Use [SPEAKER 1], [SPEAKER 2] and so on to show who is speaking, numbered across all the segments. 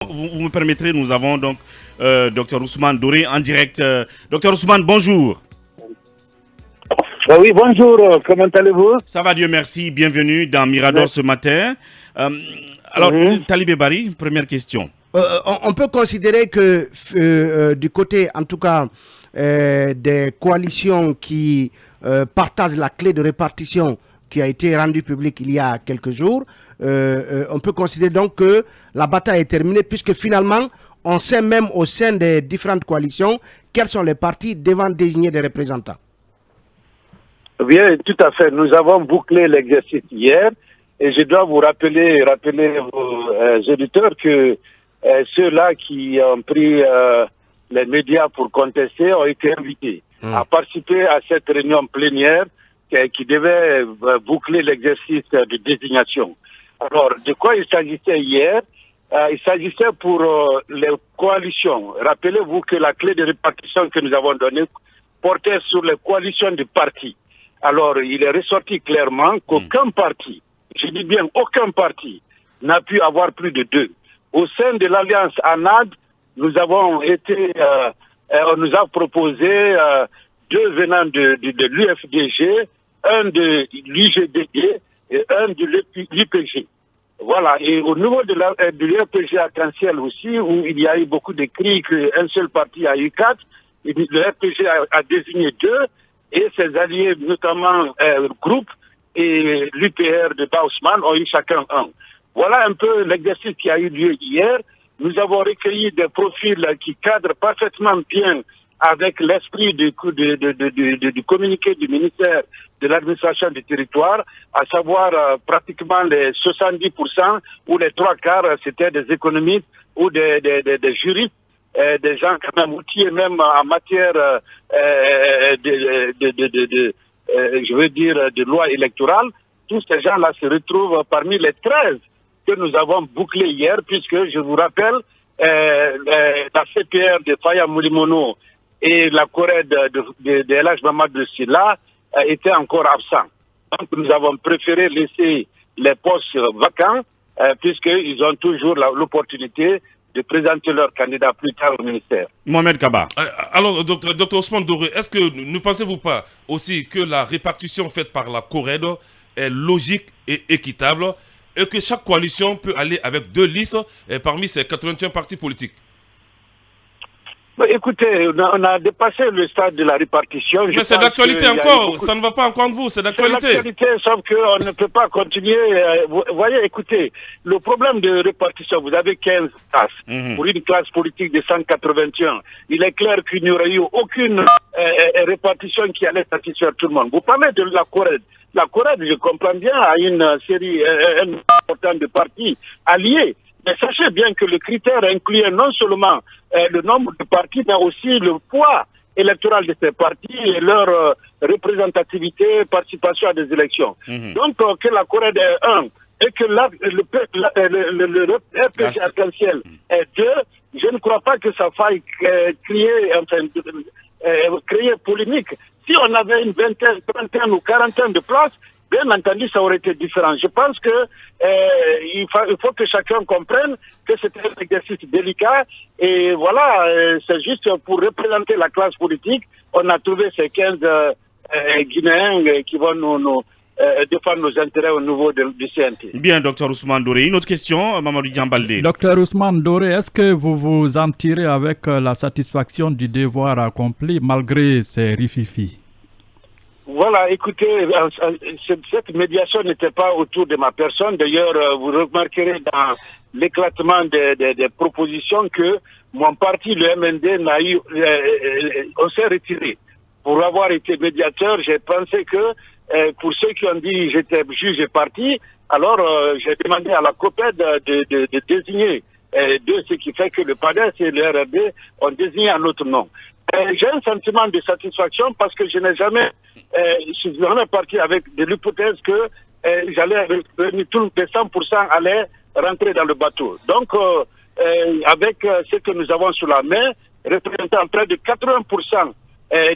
[SPEAKER 1] Vous me permettrez, nous avons donc Dr Ousmane Doré en direct. Dr Ousmane, bonjour.
[SPEAKER 2] Oui, bonjour, comment allez-vous?
[SPEAKER 1] Ça va, Dieu merci, bienvenue dans Mirador ce matin. Alors, Talibé Bari, première question.
[SPEAKER 3] On peut considérer que du côté, en tout cas, des coalitions qui partagent la clé de répartition qui a été rendue publique il y a quelques jours, on peut considérer donc que la bataille est terminée puisque finalement, on sait même au sein des différentes coalitions quels sont les partis devant désigner des représentants.
[SPEAKER 2] Bien, tout à fait. Nous avons bouclé l'exercice hier et je dois vous rappeler aux auditeurs que ceux-là qui ont pris les médias pour contester ont été invités à participer à cette réunion plénière qui devait boucler l'exercice de désignation. Alors, de quoi il s'agissait hier? Il s'agissait pour les coalitions. Rappelez-vous que la clé de répartition que nous avons donnée portait sur les coalitions de partis. Alors, il est ressorti clairement qu'aucun parti, je dis bien aucun parti, n'a pu avoir plus de deux. Au sein de l'Alliance ANAD, nous avons on nous a proposé deux venant de l'UFDG, un de l'UGDD et un de l'UPG. Voilà, et au niveau de l'UPG Arc-en-Ciel aussi, où il y a eu beaucoup de cris qu'un seul parti a eu quatre, le RPG a désigné deux, et ses alliés, notamment Groupe et l'UPR de Bausman, ont eu chacun un. Voilà un peu l'exercice qui a eu lieu hier. Nous avons recueilli des profils qui cadrent parfaitement bien avec l'esprit du communiqué du ministère de l'administration du territoire, à savoir pratiquement les 70% ou les trois quarts, c'était des économistes ou des juristes, des gens quand même outillés même en matière de loi électorale. Tous ces gens-là se retrouvent parmi les 13 que nous avons bouclés hier, puisque je vous rappelle, la CPR de Faya Moulimono et la Corée de El Mamadou Silla étaient encore absents. Donc nous avons préféré laisser les postes vacants, puisqu'ils ont toujours l'opportunité de présenter leurs candidats plus tard au ministère.
[SPEAKER 1] Mohamed Kaba.
[SPEAKER 4] Alors, docteur Ousmane Doré, est-ce que ne pensez-vous pas aussi que la répartition faite par la CORED est logique et équitable et que chaque coalition peut aller avec deux listes parmi ces 81 partis politiques?
[SPEAKER 2] Écoutez, on a dépassé le stade de la répartition.
[SPEAKER 4] Mais c'est d'actualité encore, ça ne va pas encore de vous, c'est d'actualité.
[SPEAKER 2] C'est d'actualité, sauf qu'on ne peut pas continuer. Vous voyez, écoutez, le problème de répartition, vous avez 15 classes pour une classe politique de 181. Il est clair qu'il n'y aurait eu aucune répartition qui allait satisfaire tout le monde. Vous parlez de la Corée. La Corée, je comprends bien, a une série importante de partis alliés. Mais sachez bien que le critère incluait non seulement le nombre de partis, mais aussi le poids électoral de ces partis et leur représentativité, participation à des élections. Donc, que la Corée est 1 et que le RPG Arc-en-Ciel est 2, je ne crois pas que ça faille créer polémique. Si on avait une vingtaine, trentaine ou quarantaine de places, bien entendu, ça aurait été différent. Je pense que il faut que chacun comprenne que c'était un exercice délicat. Et voilà, c'est juste pour représenter la classe politique. On a trouvé ces 15 Guinéens qui vont nous défendre nos intérêts au niveau du CNT.
[SPEAKER 1] Bien, docteur Ousmane Doré. Une autre question, Mamadou Diambalde.
[SPEAKER 5] Docteur Ousmane Doré, est-ce que vous vous en tirez avec la satisfaction du devoir accompli malgré ces rififis?
[SPEAKER 2] Voilà, écoutez, cette médiation n'était pas autour de ma personne. D'ailleurs, vous remarquerez dans l'éclatement des propositions que mon parti, le MND, on s'est retiré. Pour avoir été médiateur, j'ai pensé que pour ceux qui ont dit j'étais juge et parti, alors j'ai demandé à la COPED de désigner ce qui fait que le PADES et le RRD ont désigné un autre nom. J'ai un sentiment de satisfaction parce que je n'ai jamais, je suis jamais parti avec de l'hypothèse que j'allais revenir tout les 100% allaient rentrer dans le bateau. Donc, avec ce que nous avons sous la main, représentant près de 80%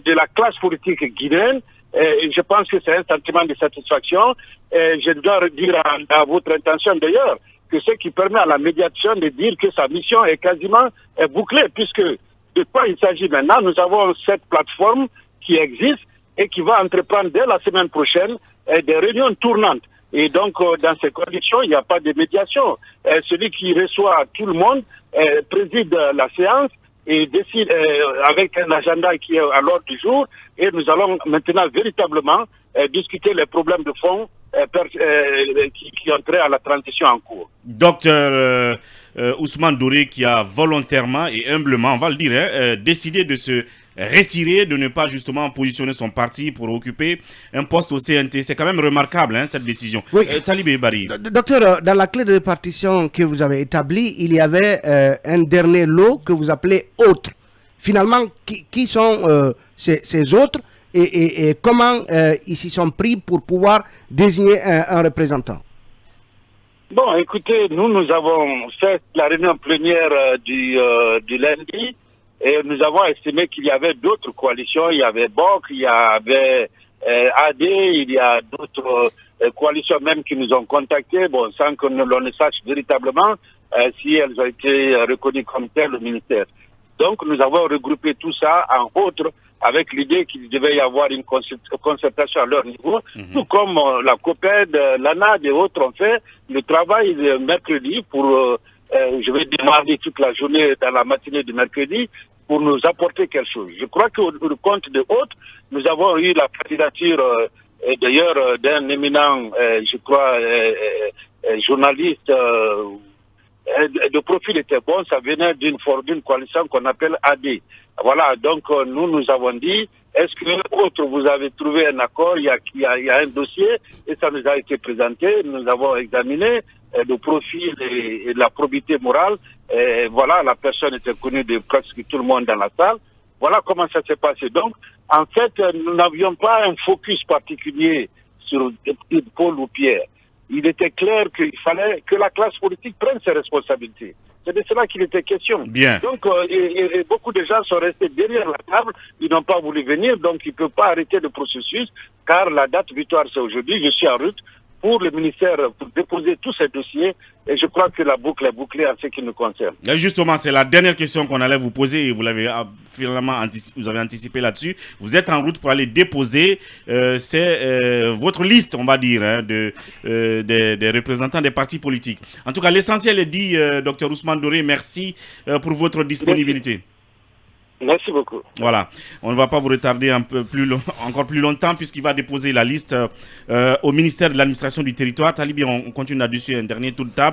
[SPEAKER 2] de la classe politique guinéenne, je pense que c'est un sentiment de satisfaction. Je dois dire à votre intention d'ailleurs que ce qui permet à la médiation de dire que sa mission est quasiment bouclée, puisque de quoi il s'agit maintenant? Nous avons cette plateforme qui existe et qui va entreprendre dès la semaine prochaine des réunions tournantes. Et donc, dans ces conditions, il n'y a pas de médiation. Celui qui reçoit tout le monde préside la séance et décide avec un agenda qui est à l'ordre du jour. Et nous allons maintenant véritablement discuter les problèmes de fond qui ont trait à la transition en cours.
[SPEAKER 1] Docteur Ousmane Doré, qui a volontairement et humblement, on va le dire, décidé de se retirer, de ne pas justement positionner son parti pour occuper un poste au CNT. C'est quand même remarquable, hein, cette décision.
[SPEAKER 3] Oui.
[SPEAKER 1] Talibé Bari.
[SPEAKER 3] Docteur, dans la clé de répartition que vous avez établie, il y avait un dernier lot que vous appelez « autres ». Finalement, qui sont ces autres et comment ils s'y sont pris pour pouvoir désigner un représentant?
[SPEAKER 2] Bon, écoutez, nous avons fait la réunion plénière du lundi et nous avons estimé qu'il y avait d'autres coalitions. Il y avait BOC, il y avait AD, il y a d'autres coalitions même qui nous ont contactés, bon, sans que l'on ne sache véritablement si elles ont été reconnues comme telles au ministère. Donc, nous avons regroupé tout ça en autres avec l'idée qu'il devait y avoir une concertation à leur niveau, tout comme la COPED, l'ANAD et autres ont fait le travail le mercredi pour, je vais demander toute la journée dans la matinée du mercredi, pour nous apporter quelque chose. Je crois qu'au compte de autres, nous avons eu la candidature d'ailleurs d'un éminent, je crois, journaliste, le profil était bon, ça venait d'une coalition qu'on appelle AD. Voilà, donc nous avons dit, est-ce que autre vous avez trouvé un accord, il y a un dossier et ça nous a été présenté, nous avons examiné le profil et la probité morale, et voilà, la personne était connue de presque tout le monde dans la salle. Voilà comment ça s'est passé. Donc, en fait, nous n'avions pas un focus particulier sur Paul ou Pierre. Il était clair qu'il fallait que la classe politique prenne ses responsabilités. C'est de cela qu'il était question.
[SPEAKER 1] Bien.
[SPEAKER 2] Donc, et beaucoup de gens sont restés derrière la table, ils n'ont pas voulu venir, donc ils ne peuvent pas arrêter le processus, car la date butoir c'est aujourd'hui, je suis en route pour le ministère pour déposer tous ces dossiers, et je crois que la boucle est bouclée en ce qui nous concerne.
[SPEAKER 1] Et justement, c'est la dernière question qu'on allait vous poser, et vous l'avez finalement vous avez anticipé là-dessus. Vous êtes en route pour aller déposer votre liste, on va dire, hein, des représentants des partis politiques. En tout cas, l'essentiel est dit, Dr Ousmane Doré, merci pour votre disponibilité.
[SPEAKER 2] Merci beaucoup.
[SPEAKER 1] Voilà, on ne va pas vous retarder encore plus longtemps puisqu'il va déposer la liste au ministère de l'administration du territoire. Talibé, on continue là-dessus, un dernier tour de table.